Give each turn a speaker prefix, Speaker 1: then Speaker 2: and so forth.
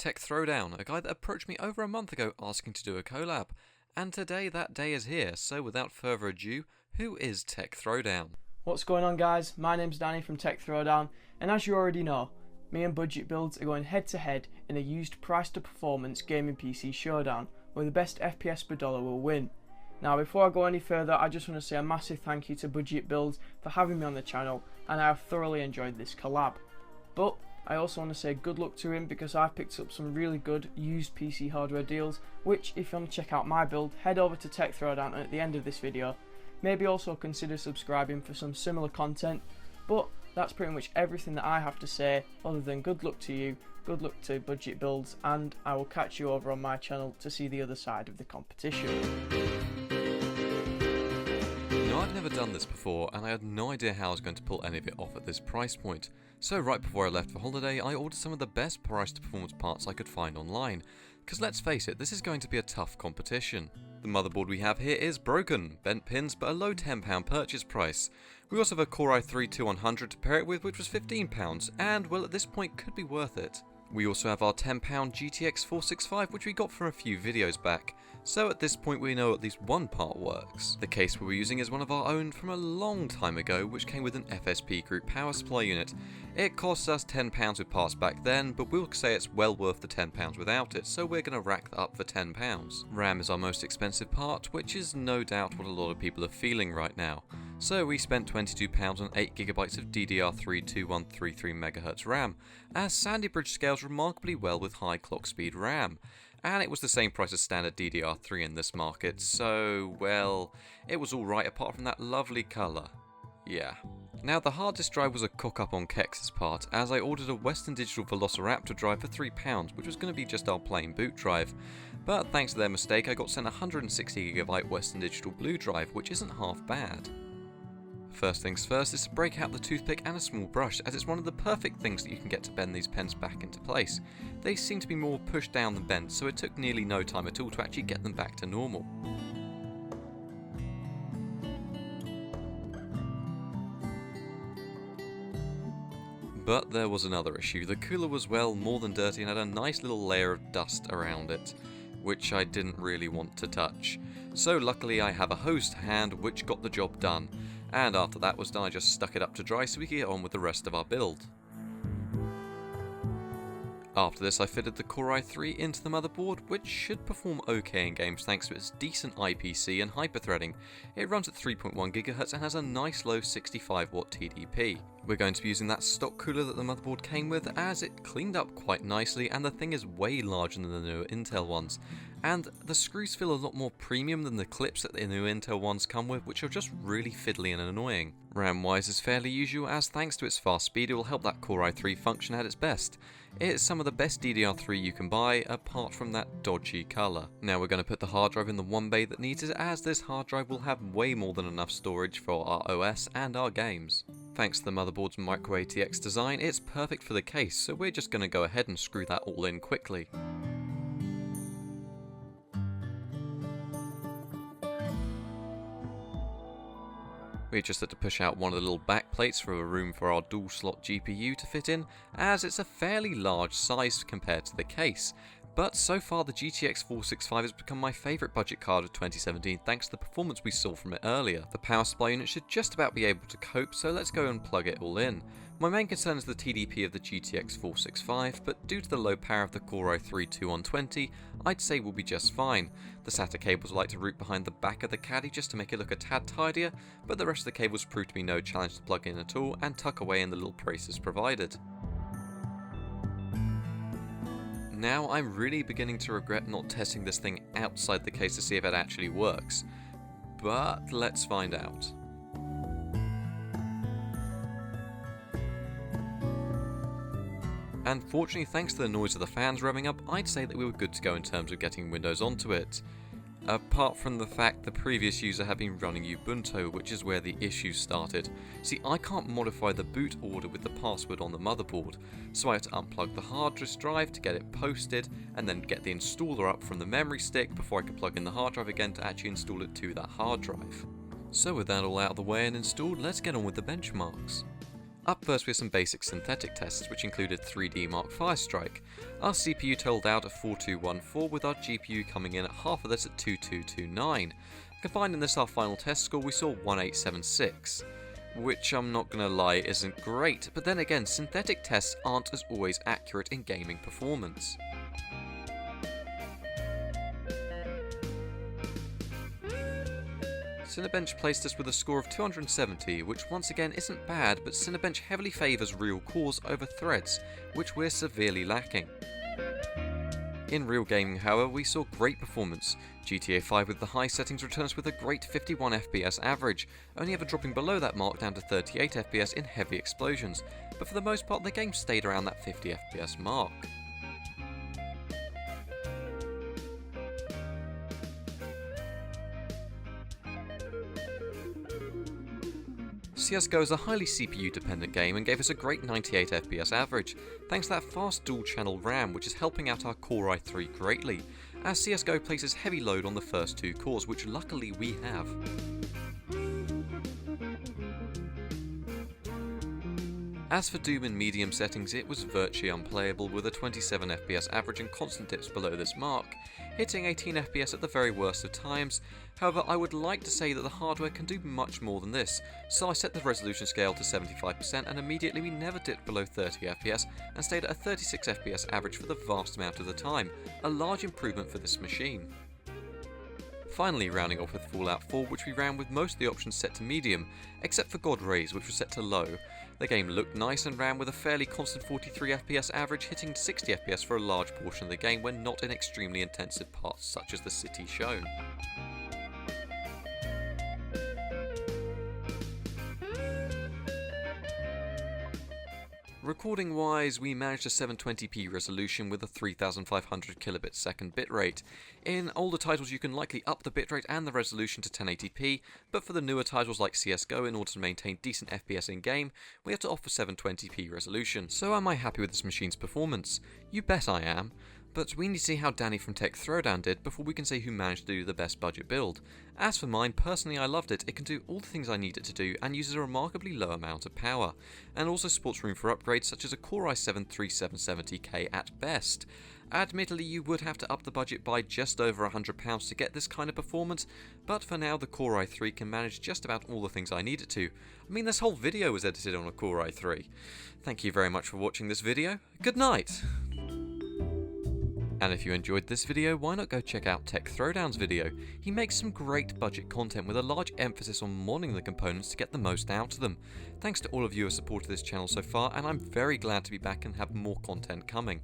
Speaker 1: Tech Throwdown, a guy that approached me over a month ago asking to do a collab. And today that day is here, so without further ado, who is Tech Throwdown?
Speaker 2: What's going on, guys? My name's Danny from Tech Throwdown, and as you already know, me and Budget Builds are going head to head in a used price to performance gaming PC showdown where the best FPS per dollar will win. Now, before I go any further, I just want to say a massive thank you to Budget Builds for having me on the channel, and I have thoroughly enjoyed this collab. But I also want to say good luck to him because I've picked up some really good used PC hardware deals, which if you want to check out my build, head over to Tech Throwdown at the end of this video. Maybe also consider subscribing for some similar content. But that's pretty much everything that I have to say, other than good luck to you, good luck to Budget Builds, and I will catch you over on my channel to see the other side of the competition.
Speaker 1: Now, I've never done this before, and I had no idea how I was going to pull any of it off at this price point. So right before I left for holiday, I ordered some of the best price to performance parts I could find online. Because let's face it, this is going to be a tough competition. The motherboard we have here is broken, bent pins, but a low £10 purchase price. We also have a Core i3-2100 to pair it with, which was £15, and well, at this point could be worth it. We also have our £10 GTX 465, which we got from a few videos back, so at this point we know at least one part works. The case we're using is one of our own from a long time ago, which came with an FSP Group power supply unit. It cost us £10 with parts back then, but we'll say it's well worth the £10 without it, so we're going to rack that up for £10. RAM is our most expensive part, which is no doubt what a lot of people are feeling right now. So we spent £22 on 8GB of DDR3 2133MHz RAM, as Sandy Bridge scales remarkably well with high clock speed RAM. And it was the same price as standard DDR3 in this market, so, well, it was alright apart from that lovely colour. Yeah. Now, the hard disk drive was a cock-up on Kex's part, as I ordered a Western Digital Velociraptor drive for £3, which was going to be just our plain boot drive. But thanks to their mistake, I got sent a 160GB Western Digital Blue drive, which isn't half bad. First things first is to break out the toothpick and a small brush, as it's one of the perfect things that you can get to bend these pens back into place. They seem to be more pushed down than bent, so it took nearly no time at all to actually get them back to normal. But there was another issue. The cooler was, well, more than dirty and had a nice little layer of dust around it, which I didn't really want to touch. So luckily I have a hose to hand, which got the job done. And after that was done, I just stuck it up to dry so we could get on with the rest of our build. After this, I fitted the Core i3 into the motherboard, which should perform okay in games thanks to its decent IPC and hyperthreading. It runs at 3.1 GHz and has a nice low 65W TDP. We're going to be using that stock cooler that the motherboard came with, as it cleaned up quite nicely and the thing is way larger than the newer Intel ones. And the screws feel a lot more premium than the clips that the new Intel ones come with, which are just really fiddly and annoying. RAM wise is fairly usual, as thanks to its fast speed it will help that Core i3 function at its best. It's some of the best DDR3 you can buy, apart from that dodgy colour. Now we're going to put the hard drive in the one bay that needs it, as this hard drive will have way more than enough storage for our OS and our games. Thanks to the motherboard's micro ATX design, it's perfect for the case, so we're just going to go ahead and screw that all in quickly. We just had to push out one of the little back plates for a room for our dual slot GPU to fit in, as it's a fairly large size compared to the case. But so far the GTX 465 has become my favourite budget card of 2017 thanks to the performance we saw from it earlier. The power supply unit should just about be able to cope, so let's go and plug it all in. My main concern is the TDP of the GTX 465, but due to the low power of the Core i3-2120, I'd say we'll be just fine. The SATA cables like to route behind the back of the caddy just to make it look a tad tidier, but the rest of the cables proved to be no challenge to plug in at all and tuck away in the little braces provided. Now I'm really beginning to regret not testing this thing outside the case to see if it actually works, but let's find out. And fortunately, thanks to the noise of the fans revving up, I'd say that we were good to go in terms of getting Windows onto it. Apart from the fact the previous user had been running Ubuntu, which is where the issues started. See, I can't modify the boot order with the password on the motherboard, so I had to unplug the hard disk drive to get it posted, and then get the installer up from the memory stick before I could plug in the hard drive again to actually install it to that hard drive. So with that all out of the way and installed, let's get on with the benchmarks. Up first we have some basic synthetic tests, which included 3D Mark Firestrike. Our CPU totaled out at 4214, with our GPU coming in at half of this at 2229. Combining this our final test score, we saw 1876. Which I'm not gonna lie isn't great, but then again, synthetic tests aren't as always accurate in gaming performance. Cinebench placed us with a score of 270, which once again isn't bad, but Cinebench heavily favours real cores over threads, which we're severely lacking. In real gaming, however, we saw great performance. GTA 5 with the high settings returns with a great 51 FPS average, only ever dropping below that mark down to 38 FPS in heavy explosions, but for the most part the game stayed around that 50 FPS mark. CSGO is a highly CPU dependent game and gave us a great 98 FPS average, thanks to that fast dual channel RAM which is helping out our Core i3 greatly, as CSGO places heavy load on the first two cores, which luckily we have. As for Doom in medium settings, it was virtually unplayable with a 27 FPS average and constant dips below this mark, hitting 18 FPS at the very worst of times. However, I would like to say that the hardware can do much more than this, so I set the resolution scale to 75% and immediately we never dipped below 30 FPS and stayed at a 36 FPS average for the vast amount of the time, a large improvement for this machine. Finally, rounding off with Fallout 4, which we ran with most of the options set to medium, except for God Rays, which was set to low. The game looked nice and ran with a fairly constant 43 FPS average, hitting 60 FPS for a large portion of the game when not in extremely intensive parts such as the city shown. Recording wise, we managed a 720p resolution with a 3500 kilobit second bitrate. In older titles you can likely up the bitrate and the resolution to 1080p, but for the newer titles like CSGO, in order to maintain decent FPS in game, we have to offer 720p resolution. So am I happy with this machine's performance? You bet I am. But we need to see how Danny from Tech Throwdown did before we can say who managed to do the best budget build. As for mine, personally I loved it. It can do all the things I need it to do and uses a remarkably low amount of power, and also supports room for upgrades such as a Core i7 3770K at best. Admittedly, you would have to up the budget by just over £100 to get this kind of performance, but for now the Core i3 can manage just about all the things I need it to. I mean, this whole video was edited on a Core i3. Thank you very much for watching this video. Good night! And if you enjoyed this video, why not go check out Tech Throwdown's video? He makes some great budget content with a large emphasis on modding the components to get the most out of them. Thanks to all of you who have supported this channel so far, and I'm very glad to be back and have more content coming.